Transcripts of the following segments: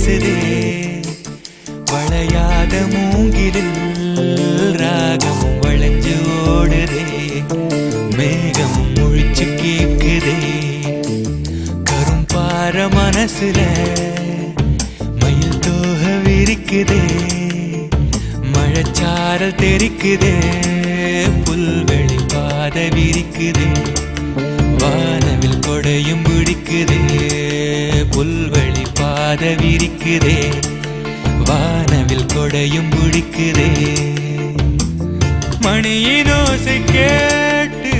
வீசுதே வளையாத மூங்கிலில் ராகமும் வளைஞ்சு ஓடுதே மேகமும் முழிச்சு கேக்குதே கரும்பார மனசுல மயில் தோக விரிக்குதே மழைச்சாரல் தெரிக்குதே புல்வெளி பாத விரிக்குதே வானவில் கொடையும் பிடிக்குதே புல்வெளி பாத விரிக்குதே வானவில் கொடையும் பிடிக்குதே மணியின் ஓசை கேட்டு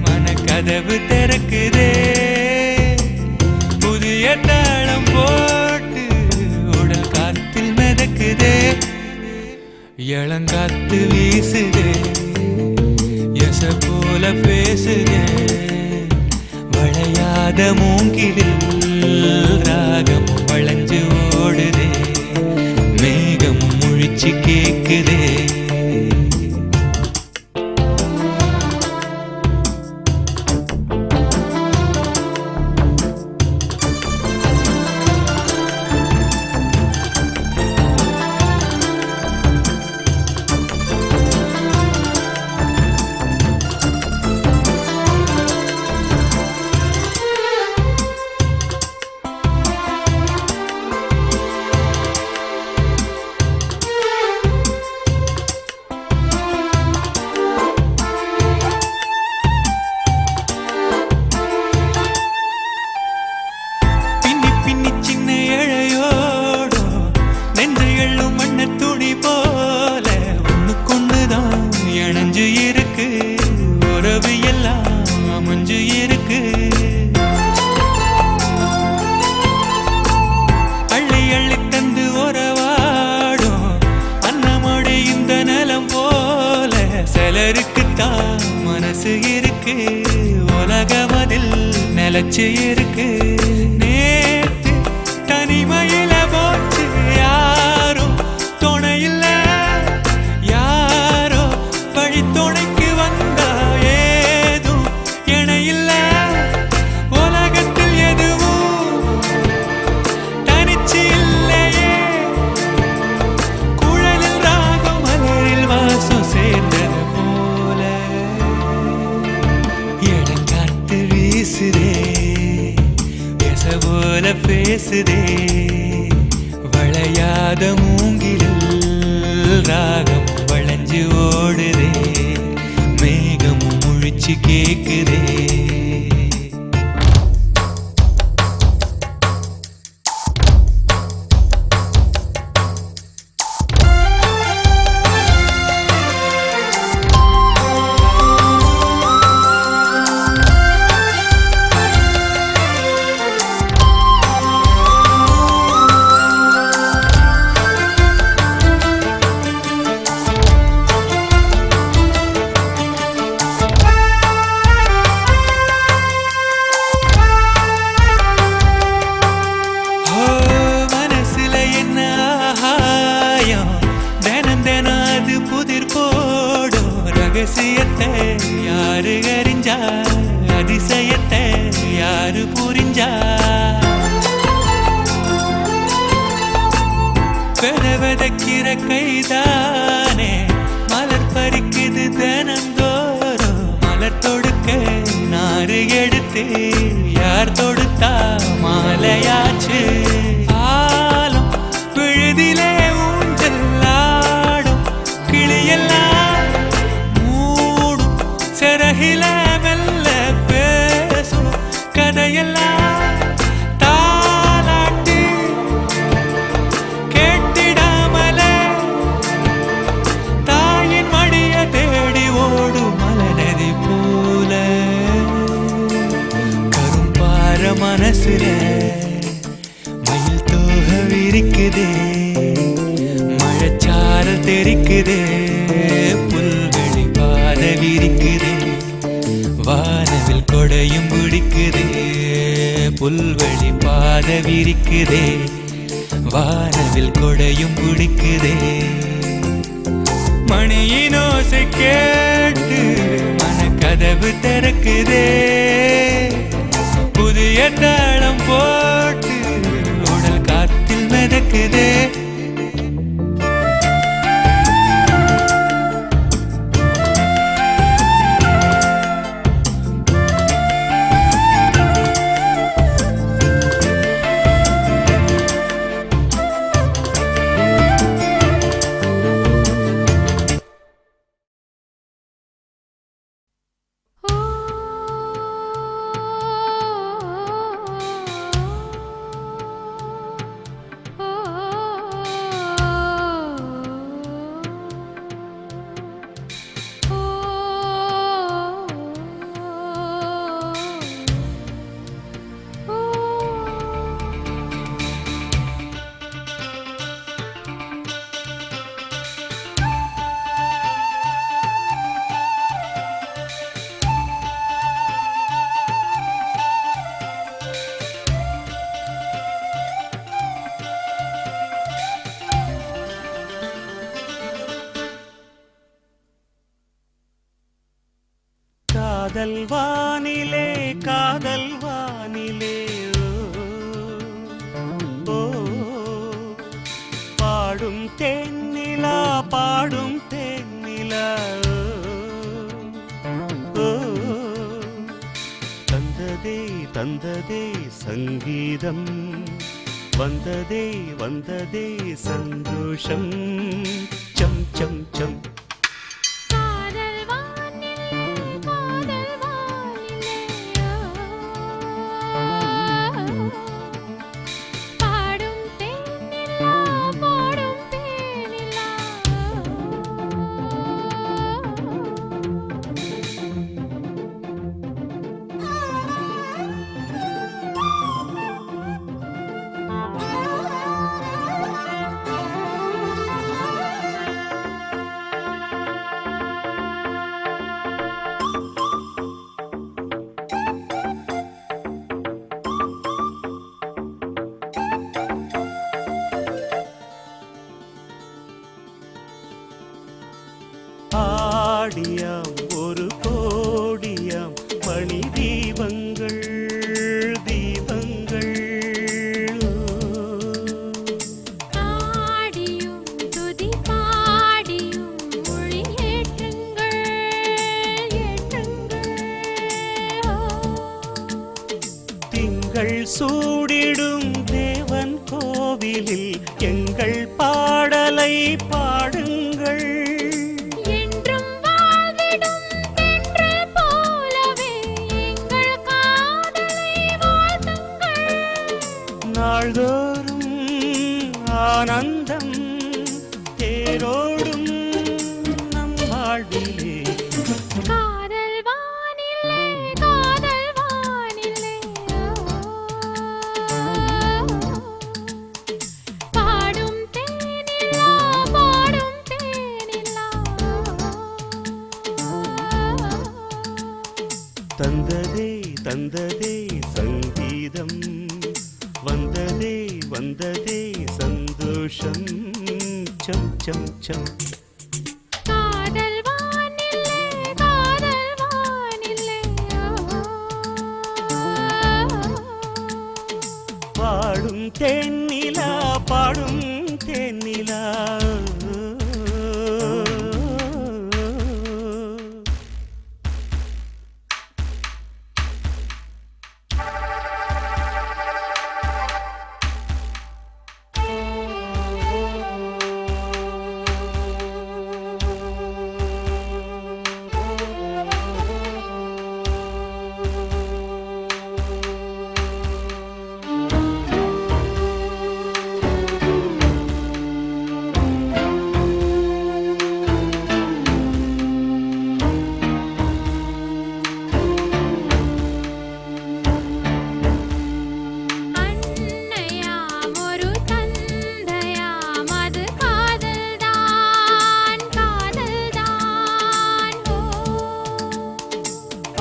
மனக்கதவு திறக்குதே புதிய தாளம் போட்டு உடல் காத்தில் மிதக்குதே இளங்காத்து வீசுதே எச போல பேசுதே வளையாத மூங்கிலில் ராகம் வளைஞ்சு ஓடுதே மேகம் முழிச்சு கேக்குதே மனசு இருக்கு உலகமதில் நிலச்சு இருக்கு நேத்து தனிமையில போச்சு யாரும் துணையில்ல யாரோ வழி துணைக்கு வந்தா ஏதும் இணையில்ல உலகத்தில் எதுவும் தனிச்சு இல்லையே குழலில் ராகம் மலரில் வாசம் சேர்ந்தது போல பேசுதே வளையாத மூங்கிலில் ராகம் வளைஞ்சு ஓடுதே மேகம் முழிச்சு கேக்குதே ரகசியத்தை யாரு அறிஞ்சா அதிசயத்தை யாரு புரிஞ்சா பெறவதக்கிற கைதானே மலர் பறிக்குது தினந்தோறும் மலர் தொடுக்க நாறு எடுத்து யார் தொடுத்தா மாலையாச்சு ஆலம் விழுதிலே ஊஞ்சல் ஆடும் கிளியெல்லாம் சிறகில மெல்ல பேசும் கதையெல்லாம் தாலாட்டி கேட்டிடாமலே தாயின் மடிய தேடி ஓடும் மலநதி போல கரும்பார மனசுல மயில் தோக விரிக்குதே மழைச்சாரல் தெரிக்குதே புல்வெளி பாத விரிக்குதே வானவில் கொடையும் பிடிக்குதே புல்வெளி பாத விரிக்குதே வானவில் கொடையும் பிடிக்குதே மணியின் ஓசை கேட்டு மனக்கதவு திறக்குதே புதிய தாளம் போட்டு உடல் காத்தில் மிதக்குதே தந்ததே தந்ததே சங்கீதம் வந்ததே வந்ததே சந்தோஷம் சம் சம் சம் ஆடியாம் ஒரு கோடியாம் மணி தீபங்கள் தீபங்கள் ஆடியும் துதி பாடியும் மொழி ஏற்றுங்கள் ஏற்றுங்கள் திங்கள் சூடிடும் தேவன் கோவிலில் எங்கள் பாடலை பாடுங்கள் நாள்தோறும் ஆனந்தம் தேரோடும் நம் வாழ்விலே காதல் வானிலே காதல் வானிலே பாடும் தேனிலா பாடும் தேனிலா தந்ததே தந்ததே சங்கீதம் வந்ததே வந்ததே சந்தோஷம் சம் சம் சம் காதல் வானிலே காதல் வானிலே பாடும் தேனிலா பாடும் தேனிலா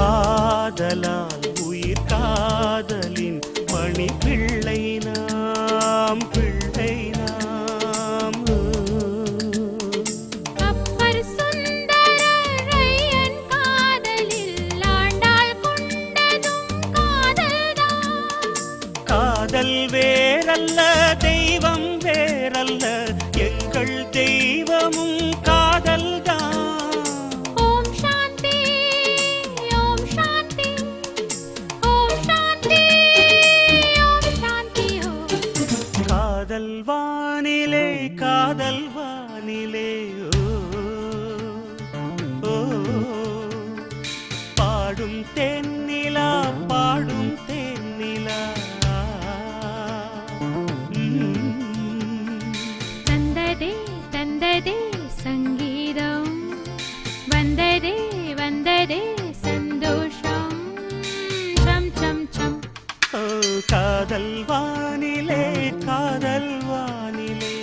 காதலால் உயிர் காதலின் மணி பிள்ளை நாம் பிள்ளை நாம் அப்பர் சுந்தரரையன் காதலில் ஆண்டாள் கொண்டதும் காதல்தான் காதல் வேறல்ல தெய்வம் வேறல்ல எங்கள் தெய்வமும் காதல்தான் காதல் வானிலே காதல் வானிலே ஓ பாடும் தென்னிலா பாடும் தென்னிலா தந்ததே தந்ததே சங்கீதம் வந்ததே வந்ததே சந்தோஷம் சம் சம் சம் காதல் வானிலே காதல் வானிலே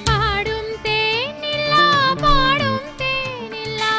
பாடும் தேனிலா பாடும் தேனிலா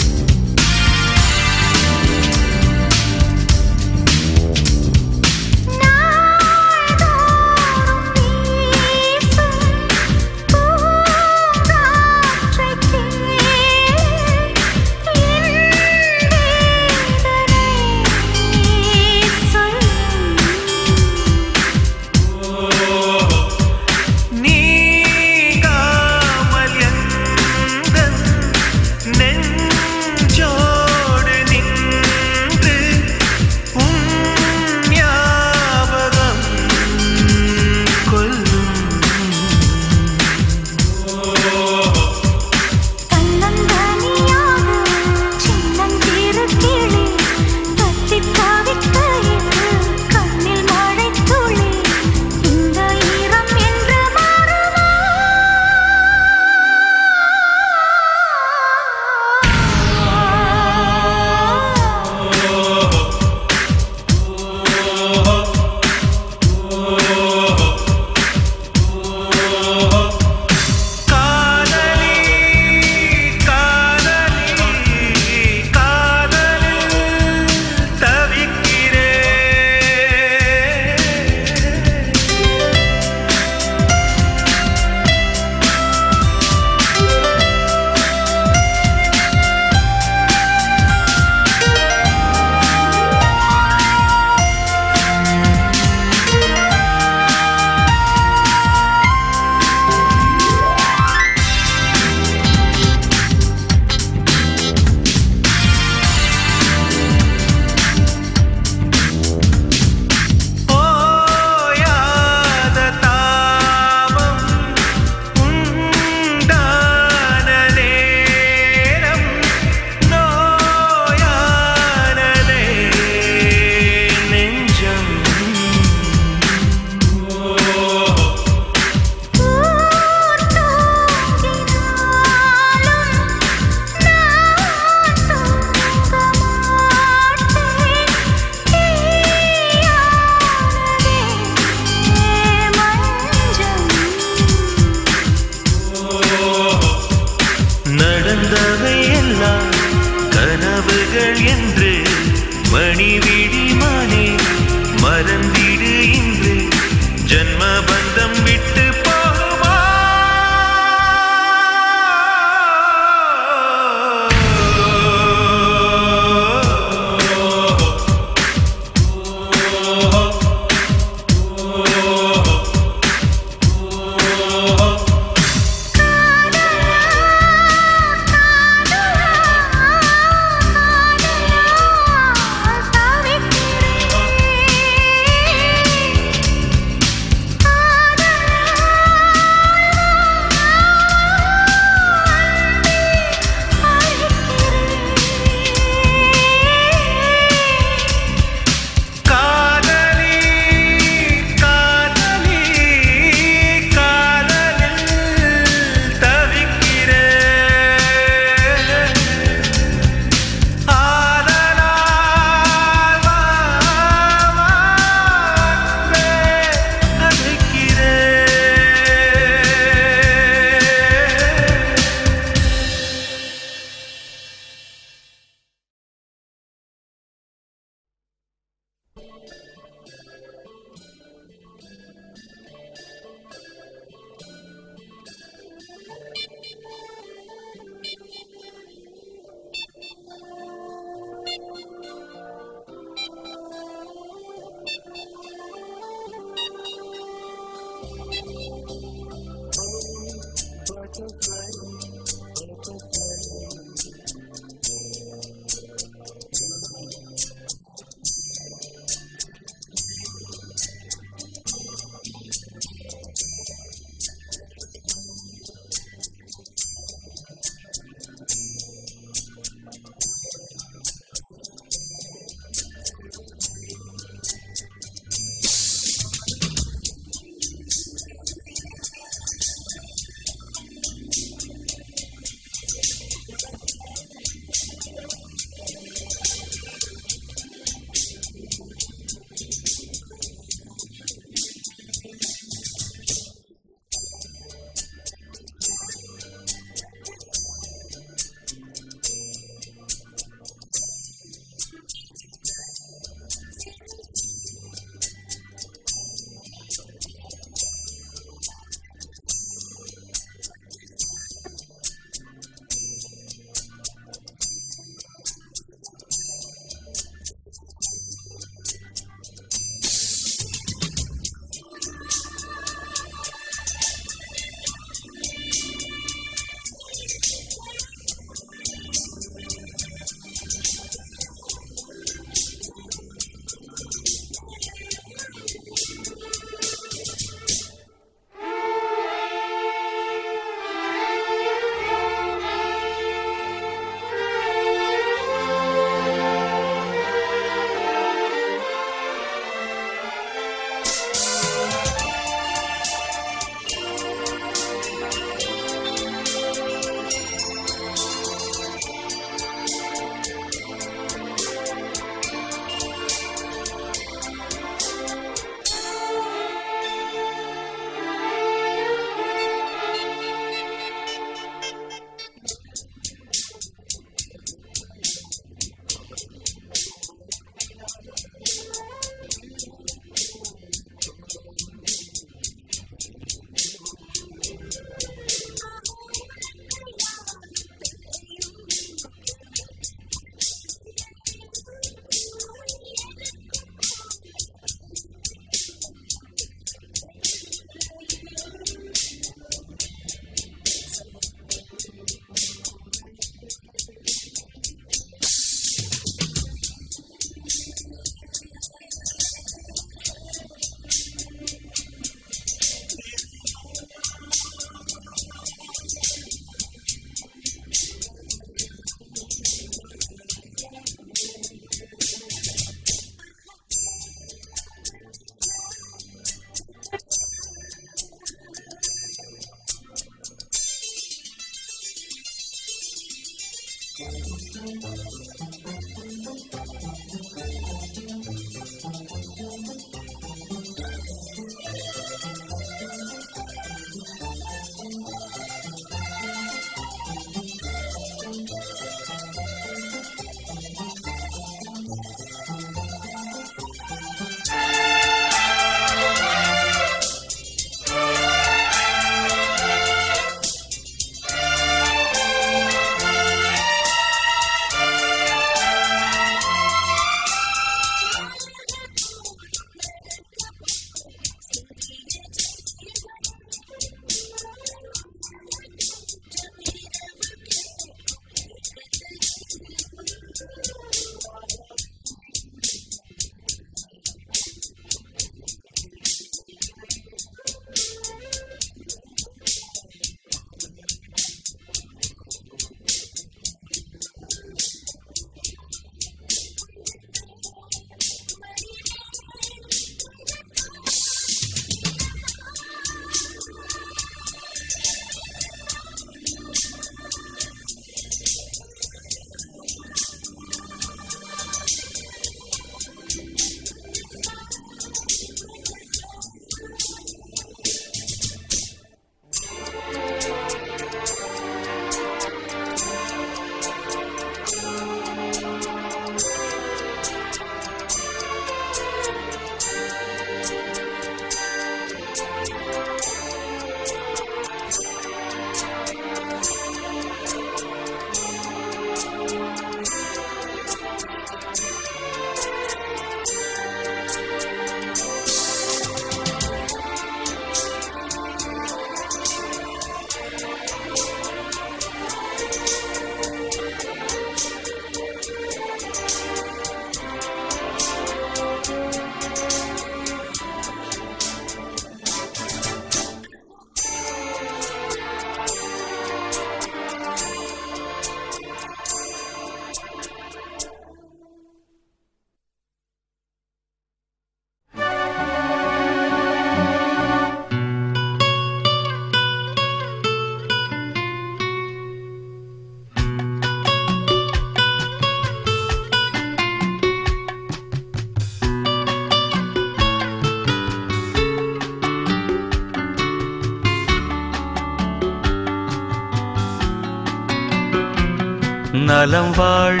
நலம் வாழ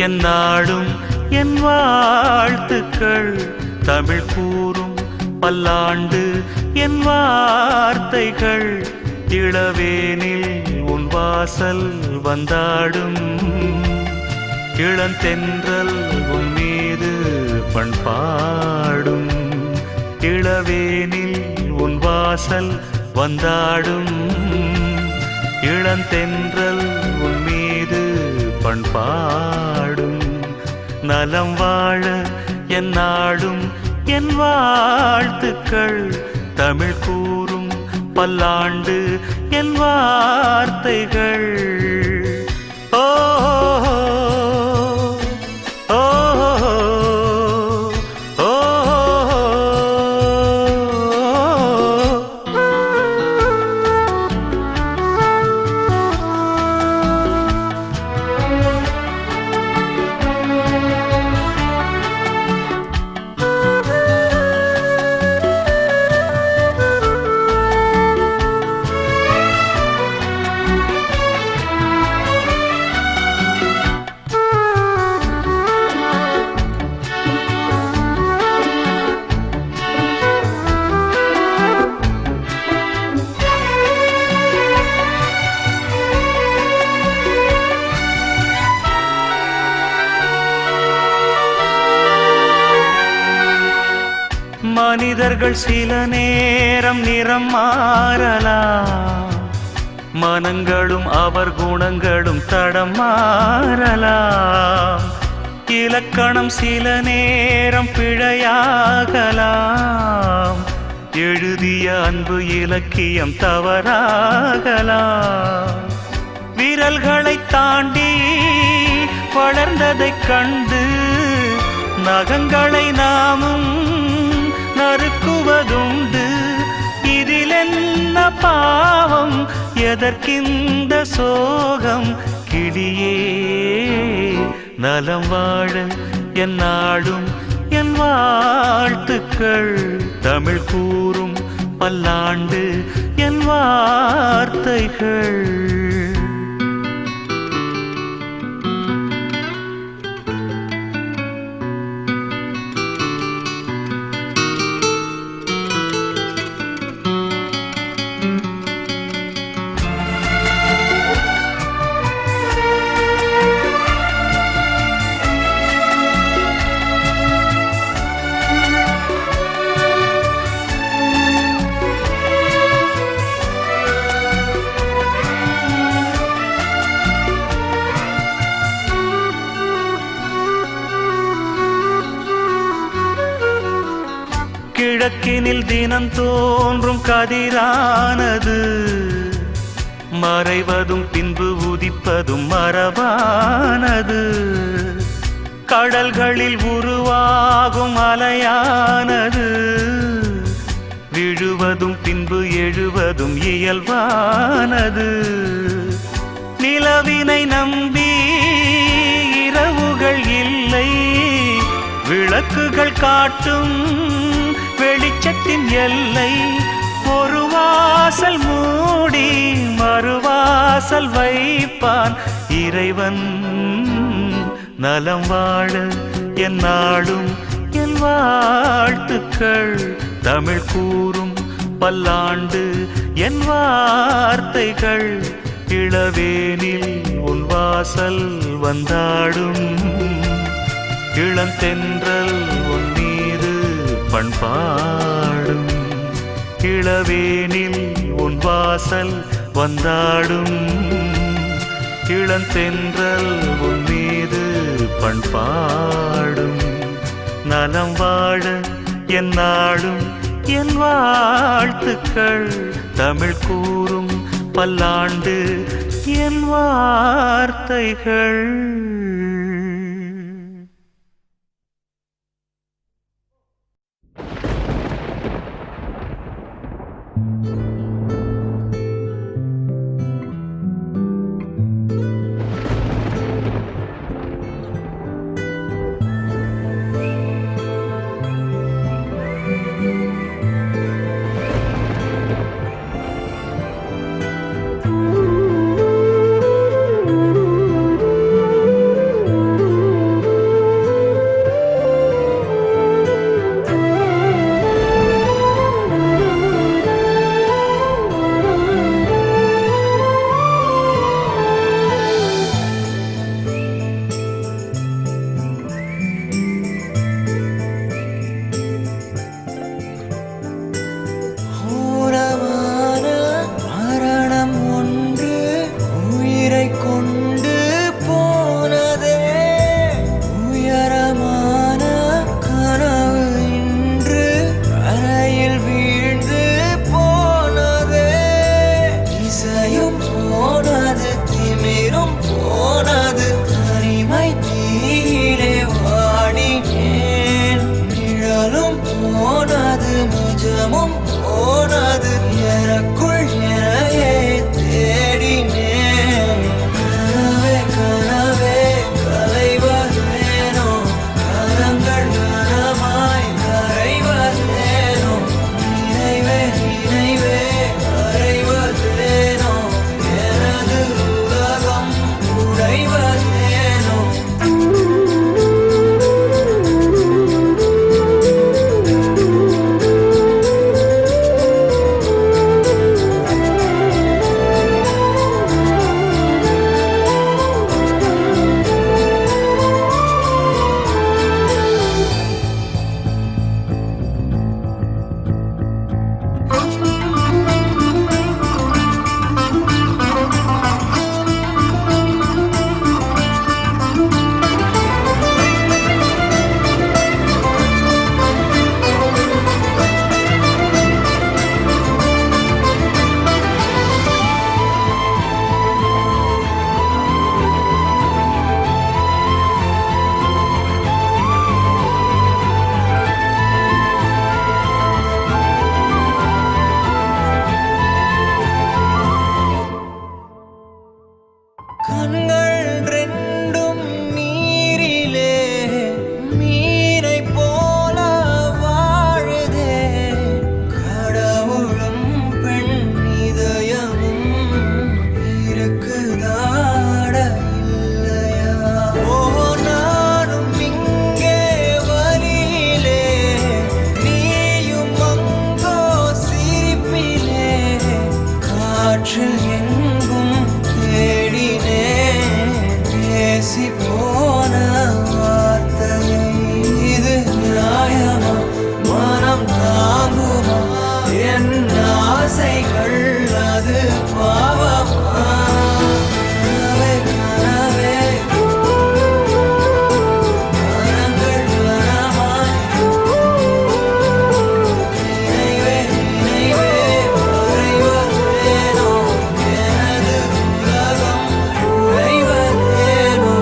என் நாடும் என் வாழ்த்துக்கள் தமிழ் கூறும் பல்லாண்டு என் வார்த்தைகள் இளவேனில் உன் வாசல் வந்தாடும் இளந்தென்றல் உன் மீது பண்பாடும் இளவேனில் உன் வாசல் வந்தாடும் இளந்தென்றல் உன் மீது பண்பாடும் நலம் வாழ என் நாடும் என் வாழ்த்துக்கள் தமிழ் கூறும் பல்லாண்டு என் வார்த்தைகள் ஓ ஓ ஓ மனிதர்கள் சில நேரம் நிறம் மாறலாம் மனங்களும் அவர் குணங்களும் தடம் மாறலாம் இலக்கணம் சில நேரம் பிழையாகலாம் எழுதிய அன்பு இலக்கியம் தவறாகலாம் விரல்களை தாண்டி வளர்ந்ததைக் கண்டு நகங்களை நாமும் நறுக்குவதுண்டு இதில் என்ன பாவம் எதற்கிந்த சோகம் கிளியே நலம் வாழ என் நாடும் என் வாழ்த்துக்கள் தமிழ் கூறும் பல்லாண்டு என் வார்த்தைகள் கிழக்கினில் தினம் தோன்றும் கதிரானது மறைவதும் பின்பு உதிப்பதும் மரபானது கடல்களில் உருவாகும் அலையானது விழுவதும் பின்பு எழுவதும் இயல்பானது நிலவினை நம்பி இரவுகள் இல்லை விளக்குகள் காட்டும் வெளிச்சத்தின் எல்லை ஒரு வாசல் மூடி மறுவாசல் வைப்பான் இறைவன் நலம் வாழ என் நாடும் என் வாழ்த்துக்கள் தமிழ் கூறும் பல்லாண்டு என் வார்த்தைகள் இளவேனில் உன் வாசல் வந்தாடும் இளந்தென்றல் உன் மீது பண்பாடும் இளவேனில் உன் வாசல் வந்தாடும் இளந்தென்றல் உன் மீது பண்பாடும் நலம் வாழ என் நாடும் என் வாழ்த்துக்கள் தமிழ் கூறும் பல்லாண்டு என் வார்த்தைகள் காற்றில் எங்கும் தேடினேன் பேசி போன வார்த்தையை இது நியாயமா மனம் தாங்குமா என் ஆசைகள் அது பாவமா கனவே கனவே கனங்கள் கனமாய் நினைவே நினைவே மறைவதேனோ எனது உலகம் உறைவதேனோ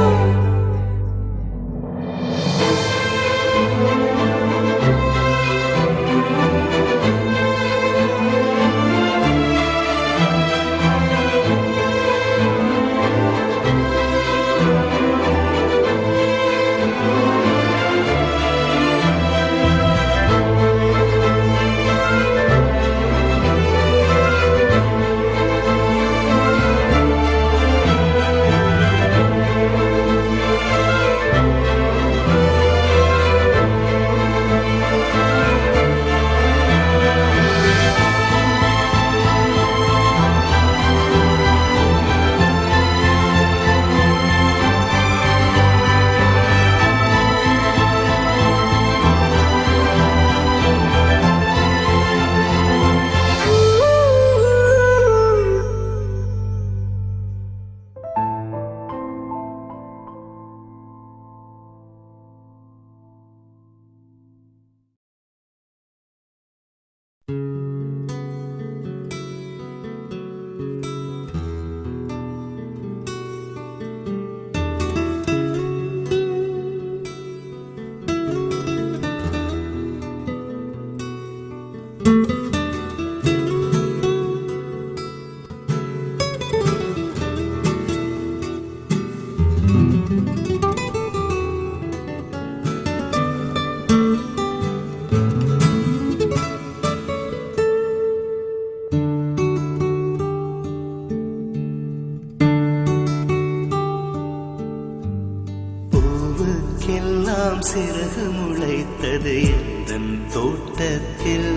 பூவுக்கெல்லாம் சிறகு முளைத்தது எந்தன் தோட்டத்தில்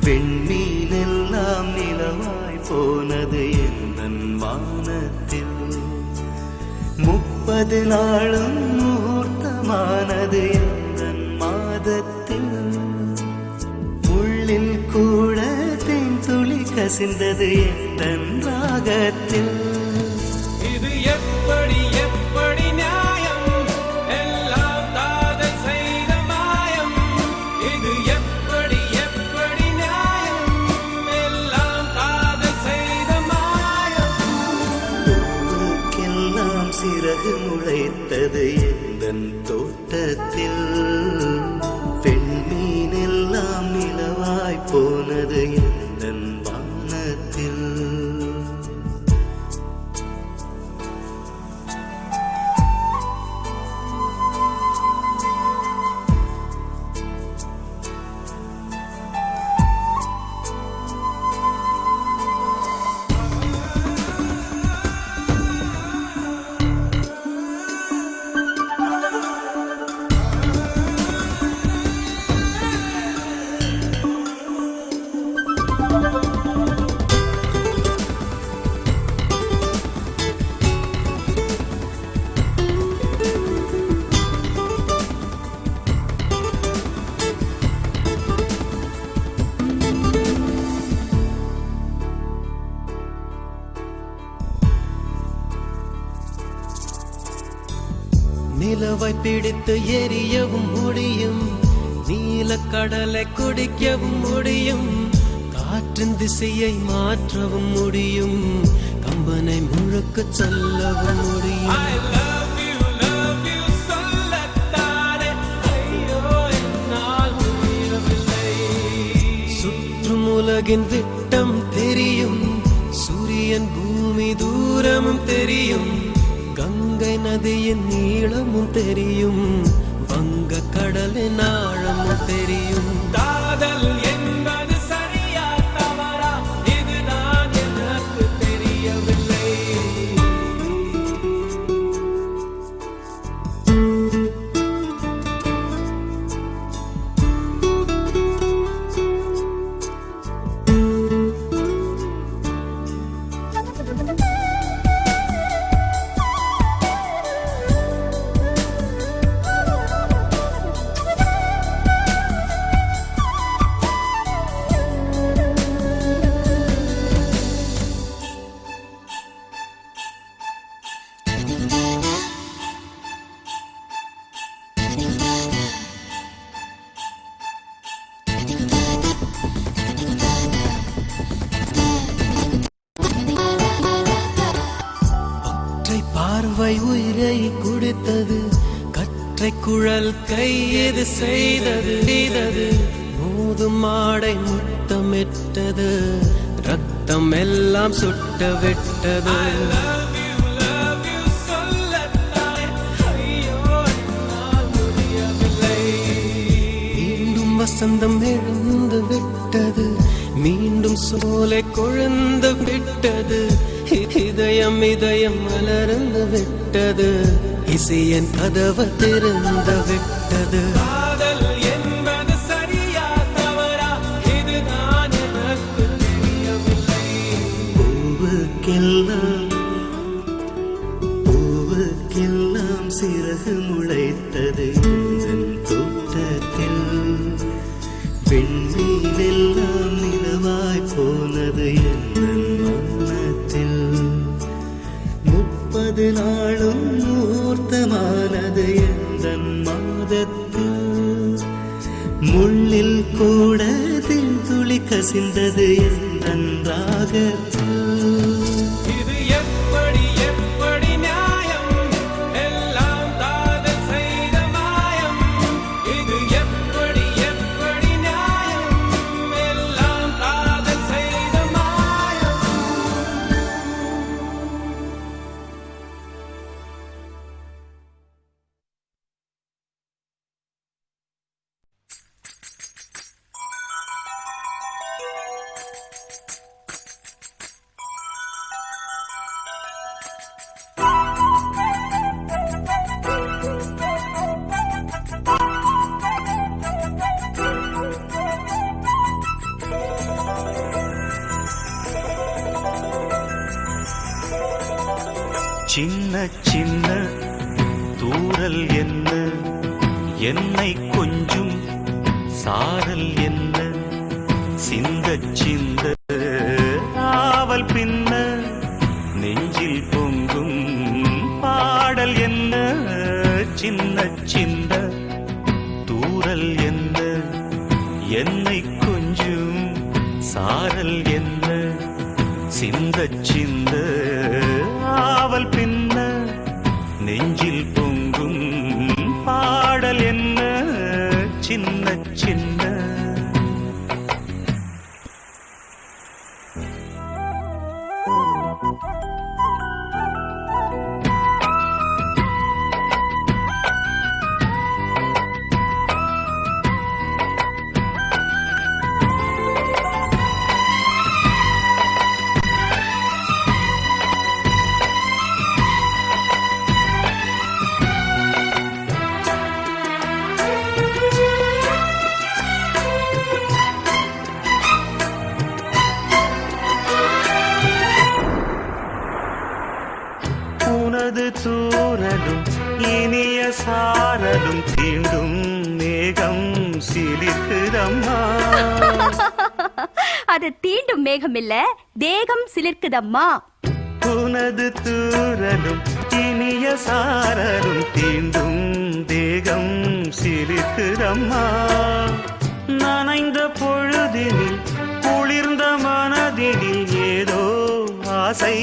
வெண்மீனெல்லாம் நிலவாய் போனது எந்தன் வானத்தில் 30 நாளும் முகூர்த்தமானது எந்தன் மாதத்தில் உள்ளில் கூட தேன் துளி கசிந்தது எந்தன் ராகத்தில் இது எப்படி எப்படி நியாயம் எல்லாம் காதல் செய்த மாயம் இது எப்படி எப்படி நியாயம் எல்லாம் காதல் செய்த மாயம் பூவுக்கெல்லாம் சிறகு முளைத்தது எந்தன் தோட்டத்தில் பெண்மீனெல்லாம் நிலவாய் போனது எந்தன் வானத்தில் நிலவை பிடித்து எரியவும் முடியும் நீலக்கடலை குடிக்கவும் முடியும் காற்றின் திசையை மாற்றவும் முடியும் கம்பனை முழுக்க சொல்லவும் முடியும் சுற்றும் உலகின் விட்டம் தெரியும் சூரியன் பூமி தூரமும் தெரியும் கங்கை நதியின் நீளமும் தெரியும் வங்க கடலின் ஆழமும் தெரியும் காதல் என்பது சரியா தவறா இதுதான் எனக்கு தெரியவில்லை தாய் உயிரை கொடுத்தது, கற்றை குழல் கையது செய்தது, மோதும் மாடை முத்தமிட்டது, ரத்தம் எல்லாம் சுட்ட விட்டது. மீண்டும் வசந்தம் எழுந்து விட்டது, மீண்டும் சோலை கொழுந்து விட்டது, இதயம் மலர்ந்து விட்டது, இசையன் கதவு திறந்து விட்டது. காதல் என்பது சரியா தவறா, இதுதான் எனக்கு தெரியவில்லை. பூவுக்கெல்லாம் சிறகு முளைத்தது என் தோட்டத்தில், விண்மீனெல்லாம் நிலவாய் போனது என் வானத்தில், 30 நாளும் மூர்த்தமானது என் மாதத்தில், முள்ளில் கூட துளி கசிந்தது என் ராகத்தில். இது எப்படி எப்படி நியாயம், எல்லாம் காதல் செய்த மாயம். இது எப்படி எப்படி நியாயம், எல்லாம் காதல் செய்த மாயம். சின்ன சின்ன தூறல் என்ன, என்னை கொஞ்சும் சாரல் என்ன, சிந்த சிந்த ஆவல் பின்ன, நெஞ்சில் பொங்கும் பாடல் என்ன. சின்ன சின்ன தூறல் என்ன, என்னை கொஞ்சும் சாரல் என்ன, சிந்த சிந்த ஆவல் பின்ன, நெஞ்சில் பொங்கும் பாடல் என்ன. சின்ன சின்ன உனது தூறலும் இனிய சாரலும் தீண்டும் மேகம் சிலிர்க்குதம்மா. அது தீண்டும் மேகம் இல்ல, தேகம் சிலிர்க்குதம்மா. உனது தூறலும் இனிய சாரலும் தீண்டும் தேகம் சிலிர்க்குதம்மா. நனைந்த பொழுதினில் குளிர்ந்த மனதினில் ஏதோ ஆசை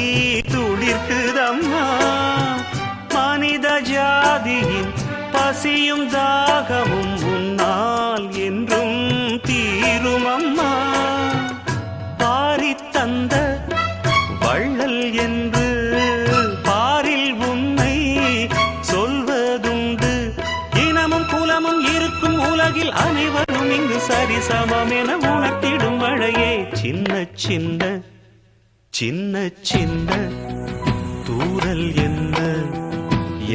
துளிர்க்குதம்மா. மனித ஜாதியின் பசியும் தாகமும் உன்னால் என்றும் தீருமம்மா. பாரி தந்த வள்ளல் என்று பாரில் உன்னை சொல்வதுண்டு. இனமும் குலமும் இருக்கும் உலகில் அனைவரும் இங்கு சரிசமம் என உணர்த்திடும் மழையே. சின்ன சின்ன சின்ன சின்ன தூறல் என்ன,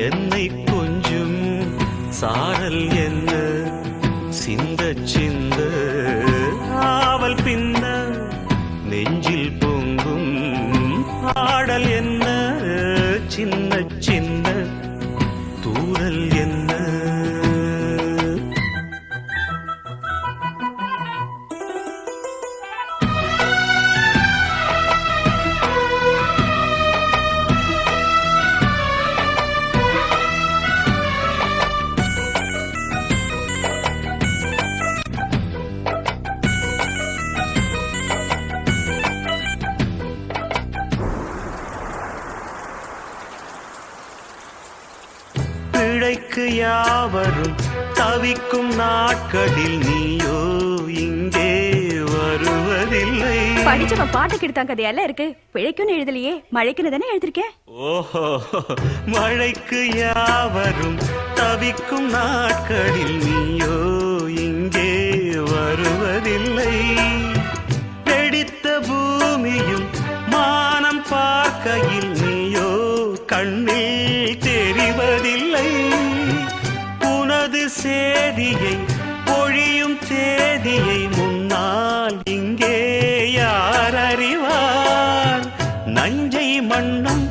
என்னை கொஞ்சும் சாரல் என்ன, சிந்த சிந்த ஆவல் பின்ன, நெஞ்சில் பொங்கும் பாடல் என்ன. சின்ன சின்ன தூறல் என்ன. மழைக்கு யாவரும் தவிக்கும் நாட்களில் நீயோ இங்கே வருவதில்லை. படிச்சவன் பாட்டுக்கு எடுத்தான் கதையெல்லாம் இருக்கு. பிழைக்குன்னு எழுதலையே, மழைக்குன்னு தானே எழுதிருக்கேன். ஓஹோ, மழைக்கு யாவரும் தவிக்கும் நாட்களில் நீயோ இங்கே வருவதில்லை. வெடித்த பூமியும் மானம் பார்க்கையில் நீயோ கண்ணில் தெரிவதில்லை. உனது சேதியை பொழியும் தேதியை முன்னால் இங்கே யார் அறிவார்? நஞ்சை மண்ணும்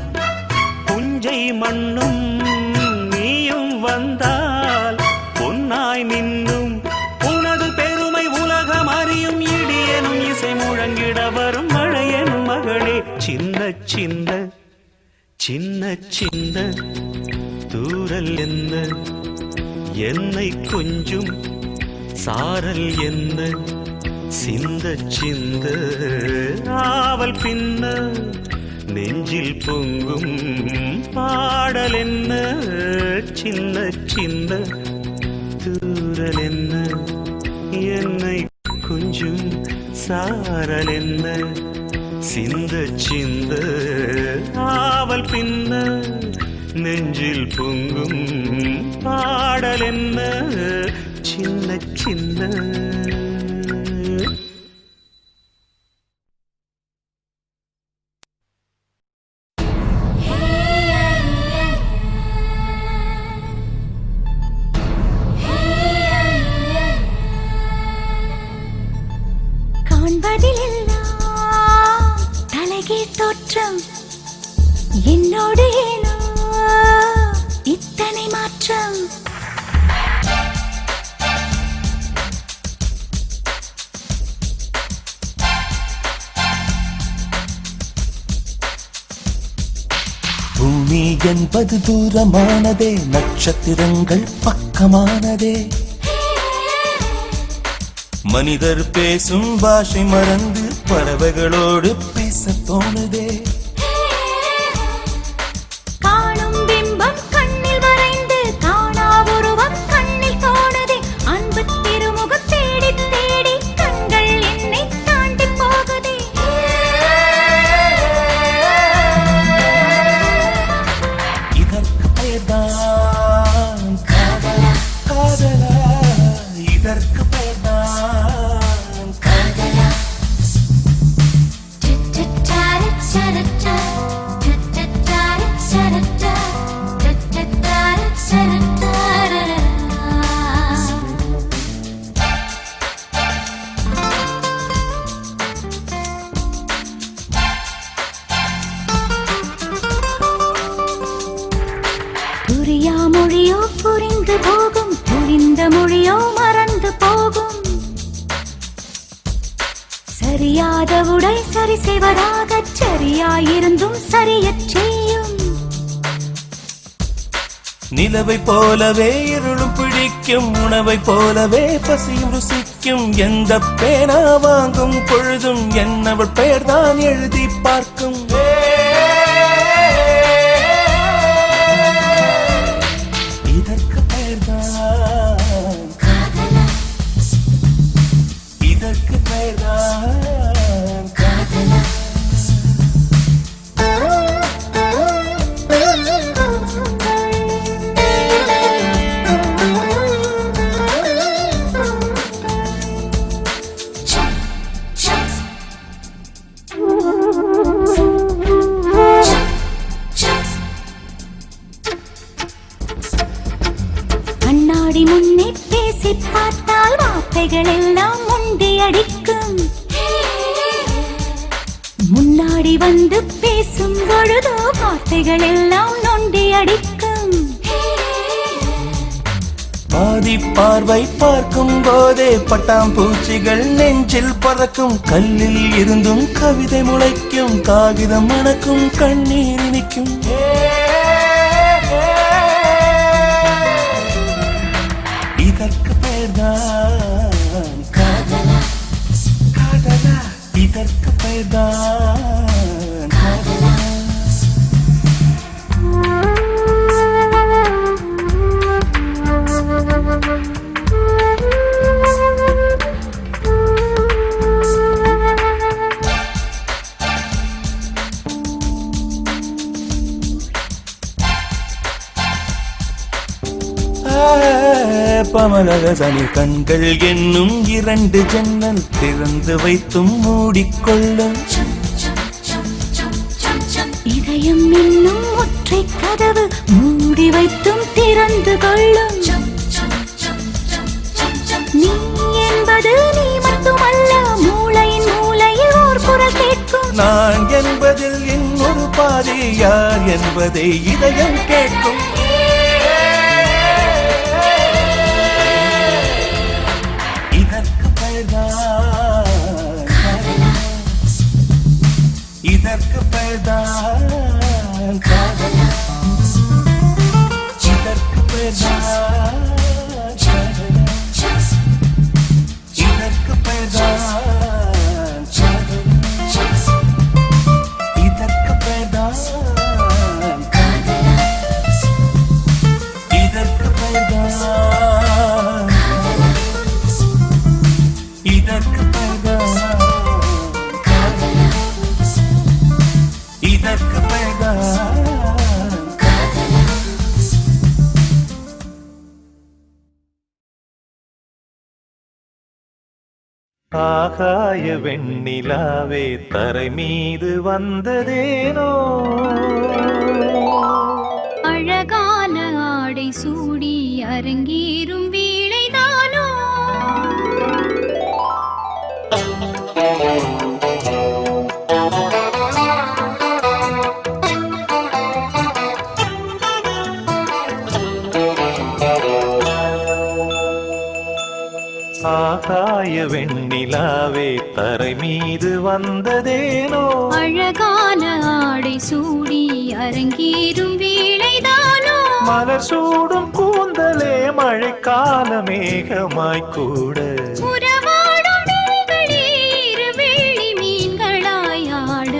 புஞ்சை மண்ணும் நீயும் வந்தால் பொன்னாய் மின்னும். உனது பெருமை உலகம் அறியும். இடியனும் இசை முழங்கிட வரும் மழையனும் மகளே. சின்ன சின்ன சின்ன சின்ன தூரல் என்ன, என்னை கொஞ்சம் சாரல் என்ன, சிந்த சிந்த ஆவல் பின்ன நெஞ்சில் பொங்கும் பாடல் என்ன. சின்ன சின்ன தூரல் என்ன, என்னை கொஞ்சம் சாரல் என்ன, சிந்த சிந்த ஆவல் பின்ன நெஞ்சில் பொங்கும் பாடல் என்ன. சின்ன சின்ன காண்பதிலெல்லாம் தலைகீழ் தோற்றம். என்னோடு ஏனோ இத்தனை மாற்றம். பூமி என்பது தூரமானதே, நட்சத்திரங்கள் பக்கமானதே. மனிதர் பேசும் பாஷை மறந்து பறவைகளோடு பேச தோணுதே. காணும் பிம்பம் கண்ணில் வரைந்து காணா உருவம் கண்ணில் தோணுதே. அன்பு திருமுகம் தேடி தேடி கண்கள் என்னை தாண்டி போகுதே. இதற்கு பெயர்தான் காதலா, காதலா. இதற்கு பெயர்தான் காதலா. புரியா மொழியோ புரிந்து போகும், புரிந்த மொழியோ மறந்து போகும். சரியாத உடை சரி செய்வதாக சரியாயிருந்தும் சரியச் செய்யும். நிலவை போலவே இருளும் பிடிக்கும், உணவை போலவே பசியும் ருசிக்கும். எந்த பேனா வாங்கும் பொழுதும் என்னவள் பெயர்தான் எழுதி பார்க்கும். இதற்கு பெயர்தான் காதலா, இதற்கு பெயர்தான் காதலா. கண்ணாடி முன்னே பேசி பார்த்தால் வார்த்தைகள் எல்லாம் முண்டி அடிக்கும். முன்னாடி வந்து பேசும் பொழுதோ வார்த்தைகள் எல்லாம் நொண்டி அடிக்கும். பாதி பார்வை பார்க்கும் போதே பட்டாம்பூச்சிகள் நெஞ்சில் பறக்கும். கல்லில் இருந்தும் கவிதை முளைக்கும், காகிதம் மணக்கும், கண்ணீர் இனிக்கும். இதற்கு பெயர்தான் காதலா, காதலா. இதற்கு பெயர்தான் காதலா. பமலகசனி கண்கள் என்னும் 2 ஜன்னல் திறந்து வைத்தும் மூடிக்கொள்ளும் இதயம் என்னும் ஒற்றை கதவு மூடி வைத்தும் திறந்து கொள்ளும் நீ என்பது நீ மட்டுமல்ல மூளையின் மூளையில் ஓர் குரல் கேட்கும் நான் என்பதில் இன்னொரு பாதி யார் என்பதை இதயம் கேட்கும் இதற்கு பெயர்தான் இதற்கு பெயர்தான் காதலா இதற்கு பெயர்தான் காதலா இதற்கு பெயர்தான் காதலா இதற்கு பெயர்தான் காதலா இதற்கு பெயர்தான் இதற்கு பெயர்தான் காதலா இதற்கு பெயர்தான் காதலா ஆகாய வெண்ணிலாவே தரை மீது வந்ததேனோ அழகான ஆடை சூடி அரங்கேறும் வேளைதானோ ஆகாய வெண்ணிலாவே தரை மீது வந்ததேனோ அழகான ஆடை சூடி அரங்கேறும் வேளைதானோ மலர் சூடும் கூந்தலே மழைக்கால மேகமாய் கூட உறவாடும் விழிகளே இரு வெள்ளி மீன்களாய் ஆட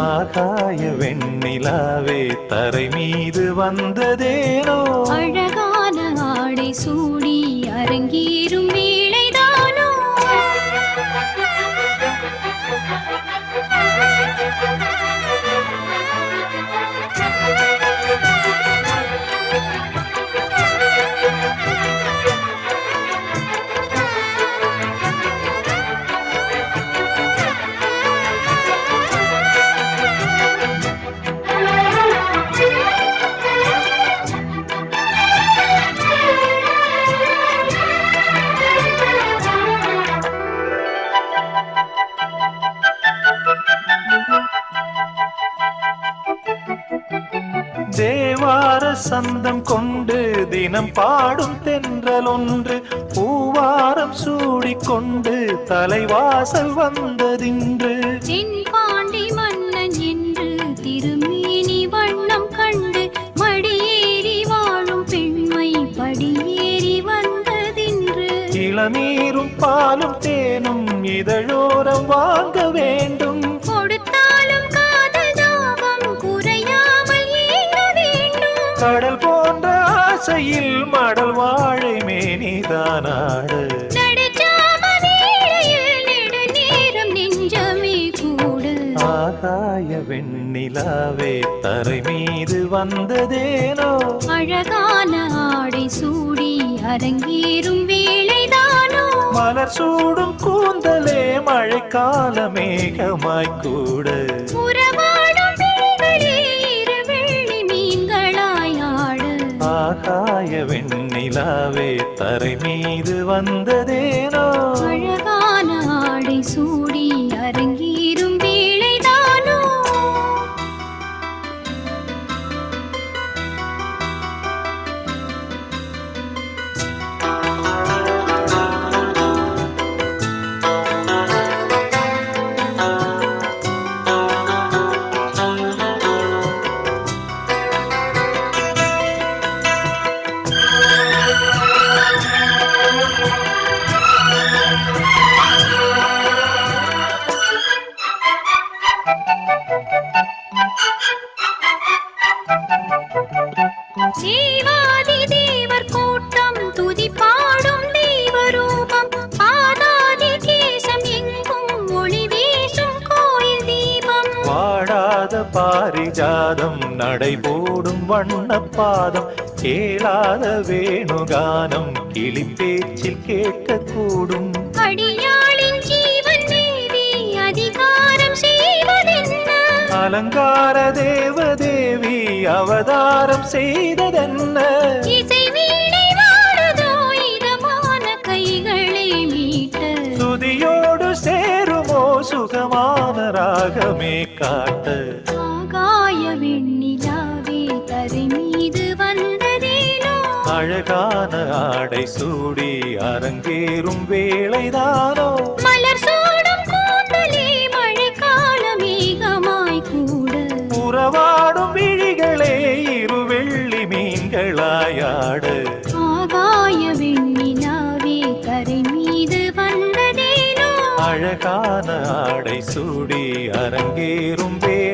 ஆகாய வெண்ணிலாவே தரை மீது வந்ததேனோ அழகான ஆடை சூடி அரங்கேறும் வேளைதானோ தேவார சந்தம் கொண்டு தினம் பாடும் தென்றல் ஒன்று பூவாரம் சூடிக்கொண்டு தலைவாசல் வந்ததின்று தென் பாண்டி மன்னன் என்று திருமேனி வண்ணம் கண்டு மடியேறி வாழும் பெண்மை படியேறி வந்ததின்று இளநீரும் பாலும் தேனும் இதழோரம் வாங்க வேண்டும் கொடுத்தாலும் காதல் தாகம் குறையாமல் ஏற வேண்டும் கடல் போன்ற ஆசையில் மடல் வாழை மேனிதானாடு நடுச்சாம வேளையில் நெடுநேரம் நெஞ்சமே கூட ஆகாய வெண்ணிலாவே தரை மீது வந்ததேனோ அழகான ஆடை சூடி அரங்கேறும் வேளைதானோ மலர் சூடும் கூந்தலே மழைக்கால மேகமாய் கூட உறவாடும் விழிகளே இரு வெள்ளி மீன்களாய் ஆட ஆகாய வெண்ணிலாவே தரை மீது வந்ததேனோ அழகான ஆடை சூடி அரங்கேறும் வேளைதானோ தேவாதி தேவர் கூட்டம் துதி பாடும் தெய்வரூபம் பாதாதி கேசம் எங்கும் ஒளி வீசும் கோயில் தீபம் வாடாத பாரிஜாதம் நடைபோடும் வண்ணப்பாதம் கேளாத வேணுகானம் கிளிப்பேச்சில் கேட்கக்கூடும். அடியாளின் ஜீவன் தேவி அதிகாரம் செய்வதென்ன? அலங்கார தேவதேவி அவதாரம் செய்ததென்ன? இசை வீணை வாழுதோ இதமான கைகளை மீட்ட? துதியோடு சேருமோ சுகமான ராகமே காட்ட? ஆகாய வெண்ணிலாவே தரை மீது வந்ததேனோ? அழகான ஆடை சூடி அரங்கேறும் வேளைதானோ? மலர் சூடும் கூந்தலே மழைக்கால மேகமாய் கூட? உறவாடும் விழிகளே இருவெள்ளி மீன்களாயாட? ஆகாய வெண்ணிலாவே தரை மீது வந்ததேனோ? அழகான ஆடை சூடி அரங்கேறும் வேளை